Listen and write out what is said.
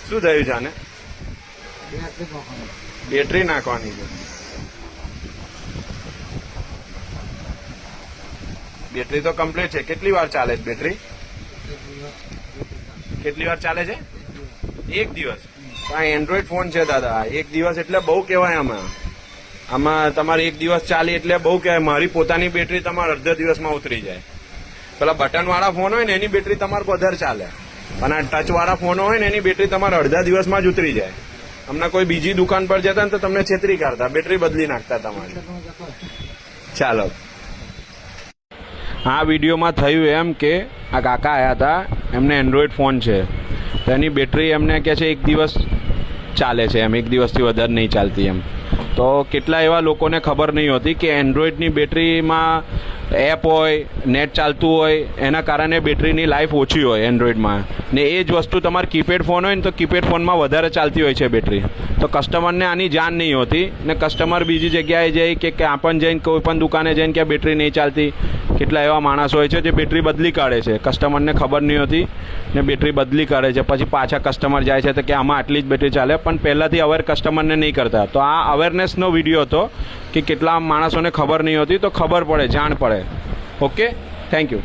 શું થયું છે આને? બેટરી નાખવાની છે. બેટરી તો કમ્પ્લીટ છે. કેટલી વાર ચાલે છે બેટરી? કેટલી વાર ચાલે છે? એક દિવસ. આ એન્ડ્રોઈડ ફોન છે દાદા, એક દિવસ એટલે બહુ કહેવાય. આમાં તમારે એક દિવસ ચાલી એટલે બહુ કહેવાય. મારી પોતાની બેટરી તમારે અડધા દિવસમાં ઉતરી જાય. પેલા બટન વાળા ફોન હોય ને એની બેટરી તમારે વધારે ચાલે, અને ટચ વાળા ફોન હોય ને એની બેટરી તમારે અડધા દિવસમાં જ ઉતરી જાય. હમણાં કોઈ બીજી દુકાન પર જતા ને તો તમને છેતરી કાઢતા, બેટરી બદલી નાખતા તમારી. ચાલો, આ વિડીયોમાં થયું એમ કે આ કાકા આવ્યા હતા, એમને એન્ડ્રોઈડ ફોન છે, તો એની બેટરી એમને કહે છે એક દિવસ ચાલે છે એમ, એક દિવસથી વધારે નહીં ચાલતી એમ. તો કેટલા એવા લોકોને ખબર નહીં હોતી કે એન્ડ્રોઈડની બેટરીમાં એપ હોય, નેટ ચાલતું હોય, એના કારણે બેટરીની લાઈફ ઓછી હોય એન્ડ્રોઈડમાં. ને એ જ વસ્તુ તમારે કીપેડ ફોન હોય ને તો કીપેડ ફોનમાં વધારે ચાલતી હોય છે બેટરી. તો કસ્ટમરને આની જાણ નહીં હોતી ને કસ્ટમર બીજી જગ્યાએ જઈ કે આપણ જઈને કોઈ પણ દુકાને જઈને કે બેટરી નહીં ચાલતી. કેટલા એવા માણસો હોય છે જે બેટરી બદલી કાઢે છે, કસ્ટમરને ખબર નહીં હોતી ને બેટરી બદલી કાઢે છે. પછી પાછા કસ્ટમર જાય છે તો કે આમાં આટલી જ બેટરી ચાલે, પણ પહેલાંથી અવેર કસ્ટમરને નહીં કરતા. તો આ અવેરનેસનો વિડીયો હતો કે કેટલા માણસોને ખબર નહીં હોતી, તો ખબર પડે, જાણ પડે. Okay, thank you.